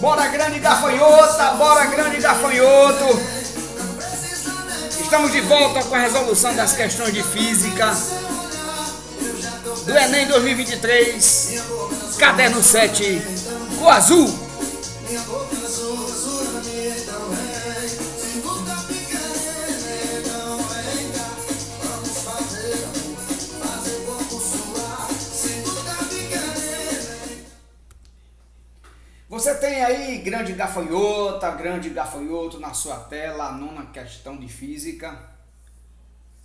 Bora grande gafanhota, bora grande gafanhoto. Estamos de volta com a resolução das questões de física do Enem 2023, caderno 7, cor azul. Você tem aí, grande gafanhoto, na sua tela, a nona questão de física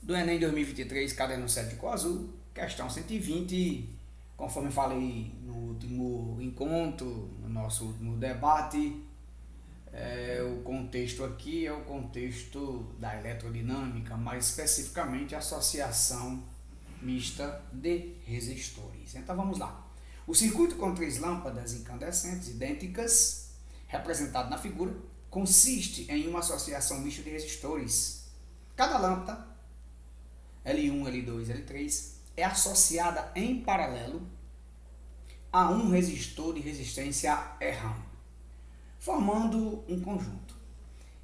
do Enem 2023, caderno 7 de cor azul, questão 120, conforme falei no último encontro, no nosso último debate, o contexto aqui é o contexto da eletrodinâmica, mais especificamente a associação mista de resistores. Então vamos lá. O circuito com 3 lâmpadas incandescentes idênticas, representado na figura, consiste em uma associação mista de resistores. Cada lâmpada, L1, L2, L3, é associada em paralelo a um resistor de resistência R1, formando um conjunto.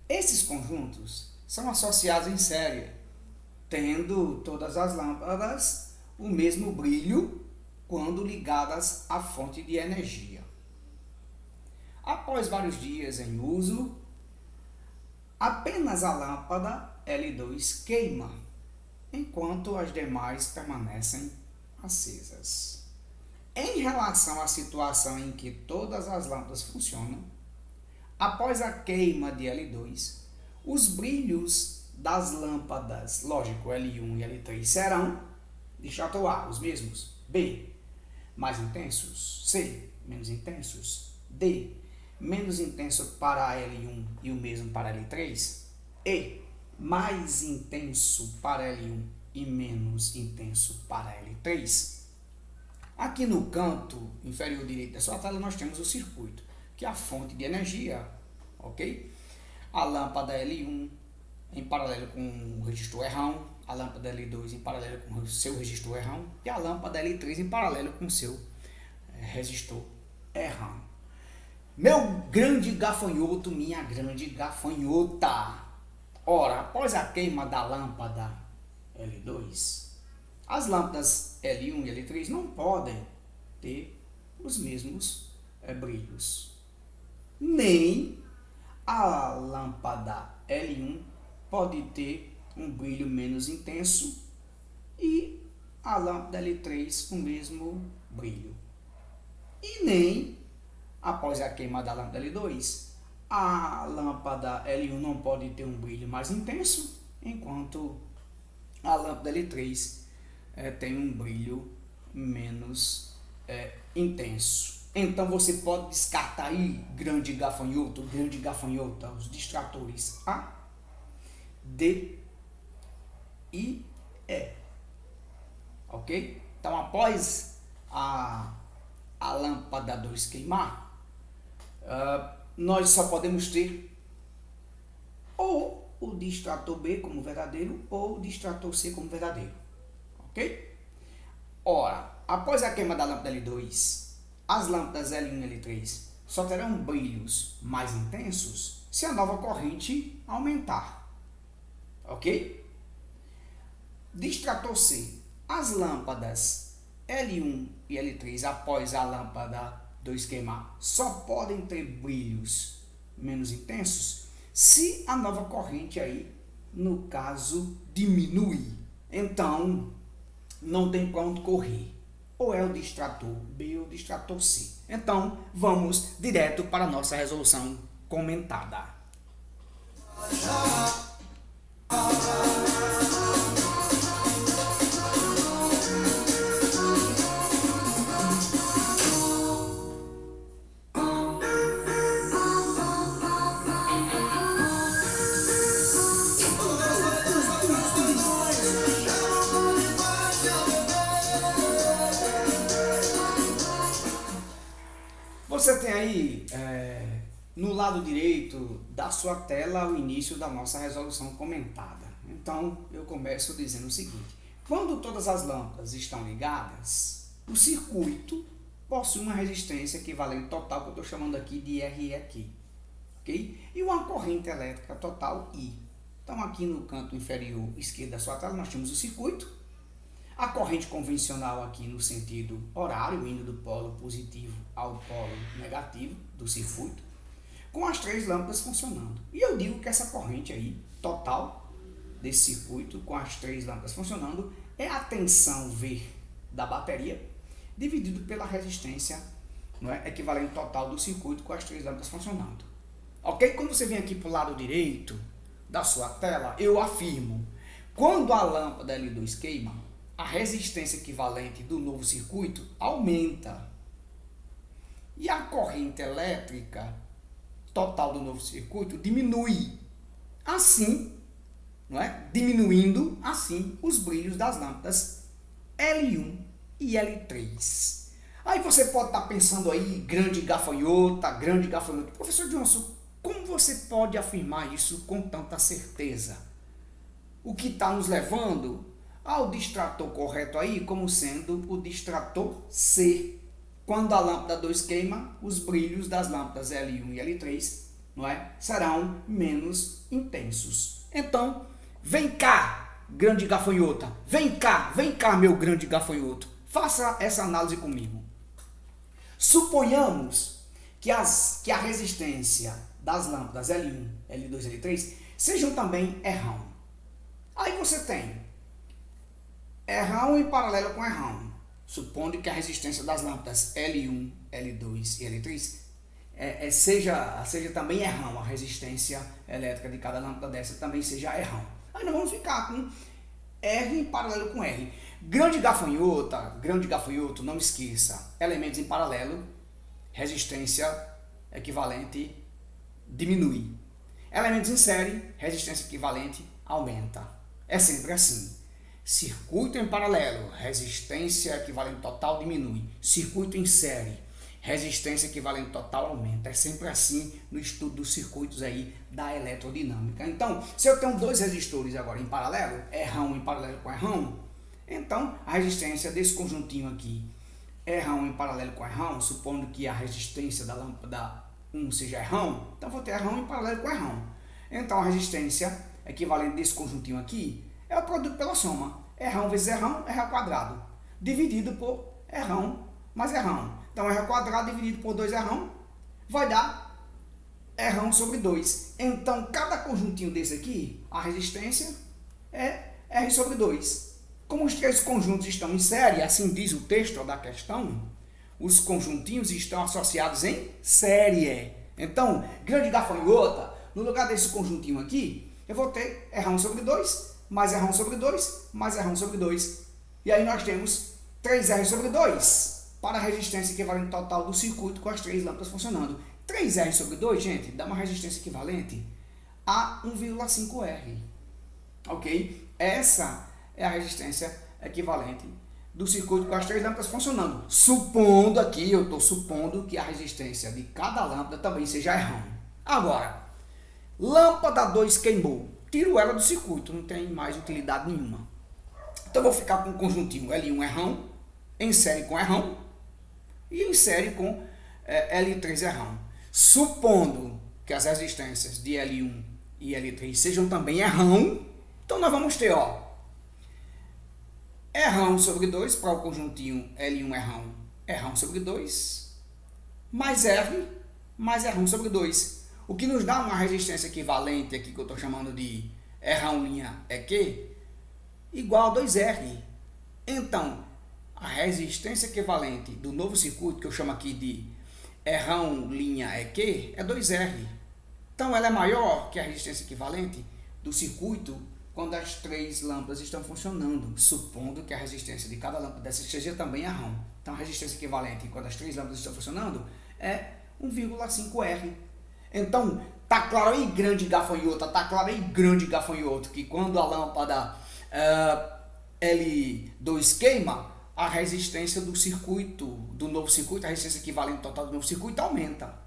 Esses conjuntos são associados em série, tendo todas as lâmpadas o mesmo brilho quando ligadas à fonte de energia. Após vários dias em uso, apenas a lâmpada L2 queima, enquanto as demais permanecem acesas. Em relação à situação em que todas as lâmpadas funcionam, após a queima de L2, os brilhos das lâmpadas, lógico, L1 e L3 serão, de extrator A, os mesmos, B, mais intensos, C, menos intensos, D, menos intenso para L1 e o mesmo para L3, E, mais intenso para L1 e menos intenso para L3. Aqui no canto inferior direito da sua tela nós temos o circuito, que é a fonte de energia, ok? A lâmpada L1 em paralelo com o resistor R1, a lâmpada L2 em paralelo com o seu resistor R1 e a lâmpada L3 em paralelo com o seu resistor R1. Meu grande gafanhoto, minha grande gafanhota. Ora, após a queima da lâmpada L2, as lâmpadas L1 e L3 não podem ter os mesmos brilhos. Nem a lâmpada L1 pode ter um brilho menos intenso e a lâmpada L3 o mesmo brilho. E nem, após a queima da lâmpada L2, a lâmpada L1 não pode ter um brilho mais intenso, enquanto a lâmpada L3 tem um brilho menos intenso. Então você pode descartar aí, grande gafanhota, os distratores A, D e E. Ok? Então, após a lâmpada 2 queimar, nós só podemos ter ou o distrator B como verdadeiro ou o distrator C como verdadeiro. Ok? Ora, após a queima da lâmpada L2, as lâmpadas L1 e L3 só terão brilhos mais intensos se a nova corrente aumentar. Ok? Distrator C. As lâmpadas L1 e L3 após a lâmpada 2 queimar só podem ter brilhos menos intensos se a nova corrente aí, no caso, diminui. Então, não tem para onde correr. Ou é o distrator B ou o distrator C. Então, vamos direto para a nossa resolução comentada. Você tem aí no lado direito da sua tela o início da nossa resolução comentada. Então eu começo dizendo o seguinte: quando todas as lâmpadas estão ligadas, o circuito possui uma resistência equivalente total, que eu estou chamando aqui de RE aqui, ok? E uma corrente elétrica total I. Então, aqui no canto inferior esquerdo da sua tela, nós temos o circuito, a corrente convencional aqui no sentido horário, indo do polo positivo ao polo negativo do circuito, com as 3 lâmpadas funcionando. E eu digo que essa corrente aí, total desse circuito, com as 3 lâmpadas funcionando, é a tensão V da bateria, dividido pela resistência, não é, equivalente total do circuito com as 3 lâmpadas funcionando. Ok? Quando você vem aqui para o lado direito da sua tela, eu afirmo, quando a lâmpada L2 queima, a resistência equivalente do novo circuito aumenta. E a corrente elétrica total do novo circuito diminui. Assim, não é? Diminuindo assim os brilhos das lâmpadas L1 e L3. Aí você pode estar pensando aí, grande gafanhota. Professor Johnson, como você pode afirmar isso com tanta certeza? O que está nos levando ao distrator correto aí como sendo o distrator C. Quando a lâmpada 2 queima, os brilhos das lâmpadas L1 e L3, não é, serão menos intensos. Então, vem cá, grande gafanhota. Vem cá, meu grande gafanhoto. Faça essa análise comigo. Suponhamos que a resistência das lâmpadas L1, L2 e L3 sejam também R1. Aí você tem R1 em paralelo com R1, supondo que a resistência das lâmpadas L1, L2 e L3 seja também R1, a resistência elétrica de cada lâmpada dessa também seja R1. Aí nós vamos ficar com R em paralelo com R. Grande gafanhoto, não esqueça, elementos em paralelo, resistência equivalente diminui. Elementos em série, resistência equivalente aumenta. É sempre assim. Circuito em paralelo, resistência equivalente total diminui. Circuito em série, resistência equivalente total aumenta. É sempre assim no estudo dos circuitos aí da eletrodinâmica. Então, se eu tenho 2 resistores agora em paralelo, R1 em paralelo com R1, então a resistência desse conjuntinho aqui, R1 em paralelo com R1, supondo que a resistência da lâmpada 1 seja R1, então vou ter R1 em paralelo com R1. Então a resistência equivalente desse conjuntinho aqui é o produto pela soma. R1 vezes R1, R ao quadrado, dividido por R1 mais R1. Então, R ao quadrado dividido por 2R1 vai dar R1 sobre 2. Então, cada conjuntinho desse aqui, a resistência é R sobre 2. Como os 3 conjuntos estão em série, assim diz o texto da questão, os conjuntinhos estão associados em série. Então, grande gafanhota, no lugar desse conjuntinho aqui, eu vou ter R1 sobre 2, mais R1 sobre 2, mais R1 sobre 2. E aí nós temos 3R sobre 2 para a resistência equivalente total do circuito com as 3 lâmpadas funcionando. 3R sobre 2, gente, dá uma resistência equivalente a 1,5R. Ok? Essa é a resistência equivalente do circuito com as 3 lâmpadas funcionando. Supondo aqui, eu estou supondo que a resistência de cada lâmpada também seja R1. Agora, lâmpada 2 queimou. Tiro ela do circuito, não tem mais utilidade nenhuma. Então, eu vou ficar com o conjuntinho L1 R1, em série com R1, e em série com L3 R1. Supondo que as resistências de L1 e L3 sejam também R1, então nós vamos ter, ó, R1 sobre 2 para o conjuntinho L1 R1, R1 sobre 2, mais R, mais R1 sobre 2. O que nos dá uma resistência equivalente aqui, que eu estou chamando de R1' EQ, igual a 2R. Então, a resistência equivalente do novo circuito, que eu chamo aqui de R1' EQ, é 2R. Então, ela é maior que a resistência equivalente do circuito quando as 3 lâmpadas estão funcionando, supondo que a resistência de cada lâmpada dessa seja também R1. Então, a resistência equivalente quando as 3 lâmpadas estão funcionando é 1,5R. Então, tá claro aí, grande gafanhoto, que quando a lâmpada L2 queima, a resistência do circuito, do novo circuito, a resistência equivalente total do novo circuito aumenta,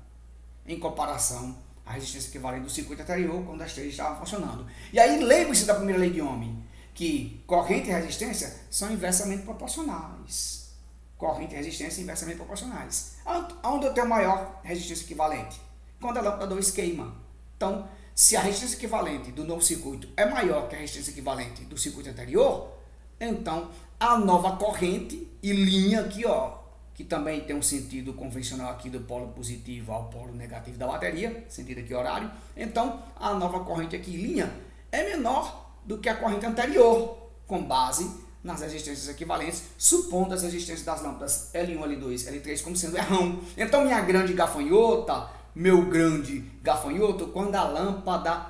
em comparação à resistência equivalente do circuito anterior, quando as 3 estavam funcionando. E aí, lembre-se da primeira lei de Ohm, que corrente e resistência são inversamente proporcionais. corrente e resistência inversamente proporcionais. Onde eu tenho maior resistência equivalente? Quando a lâmpada 2 queima. Então, se a resistência equivalente do novo circuito é maior que a resistência equivalente do circuito anterior, então a nova corrente e linha aqui, ó, que também tem um sentido convencional aqui do polo positivo ao polo negativo da bateria, sentido aqui horário, então a nova corrente aqui, linha, é menor do que a corrente anterior, com base nas resistências equivalentes, supondo as resistências das lâmpadas L1, L2, L3 como sendo errão. Então minha grande gafanhota, meu grande gafanhoto, quando a lâmpada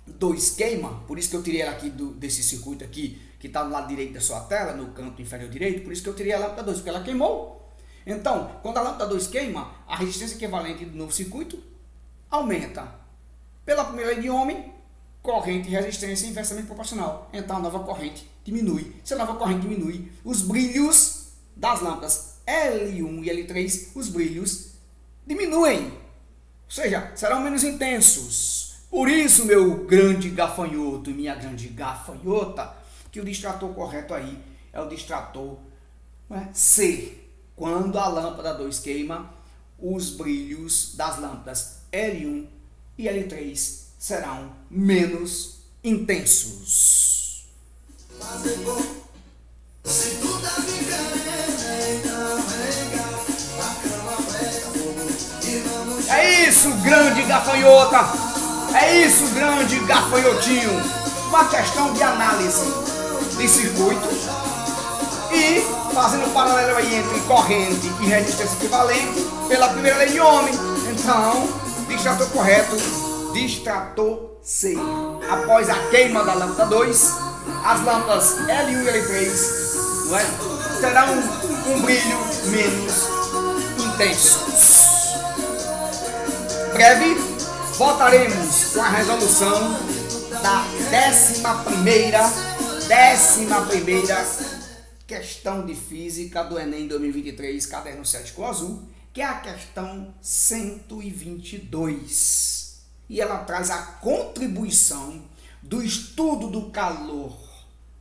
2 queima, por isso que eu tirei ela aqui desse circuito aqui, que está do lado direito da sua tela, no canto inferior direito, por isso que eu tirei a lâmpada 2, porque ela queimou. Então, quando a lâmpada 2 queima, a resistência equivalente do novo circuito aumenta. Pela primeira lei de Ohm, corrente e resistência inversamente proporcional. Então a nova corrente diminui. Se a nova corrente diminui, os brilhos das lâmpadas L1 e L3, os brilhos diminuem. Ou seja, serão menos intensos. Por isso, meu grande gafanhoto e minha grande gafanhota, que o distrator correto aí é o distrator C. Quando a lâmpada 2 queima, os brilhos das lâmpadas L1 e L3 serão menos intensos. É isso, grande gafanhota! É isso, grande gafanhotinho! Uma questão de análise de circuito e fazendo um paralelo aí entre corrente e resistência equivalente pela primeira lei de Ohm. Então, distrator correto, distrator C. Após a queima da lâmpada 2, as lâmpadas L1 e L3 não é, terão um brilho menos intensos. Breve, voltaremos com a resolução da 11ª questão de física do Enem 2023, caderno 7 cor azul, que é a questão 122. E ela traz a contribuição do estudo do calor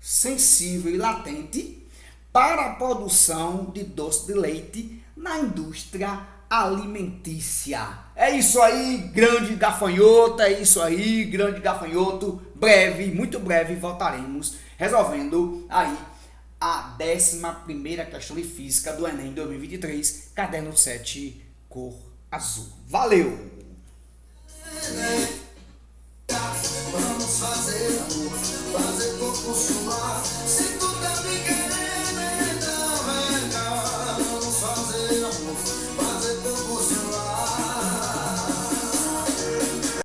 sensível e latente para a produção de doce de leite na indústria alimentícia. É isso aí, grande gafanhota, é isso aí, grande gafanhoto. Breve, muito breve, voltaremos resolvendo aí a 11ª questão de física do Enem 2023, caderno 7, cor azul. Valeu!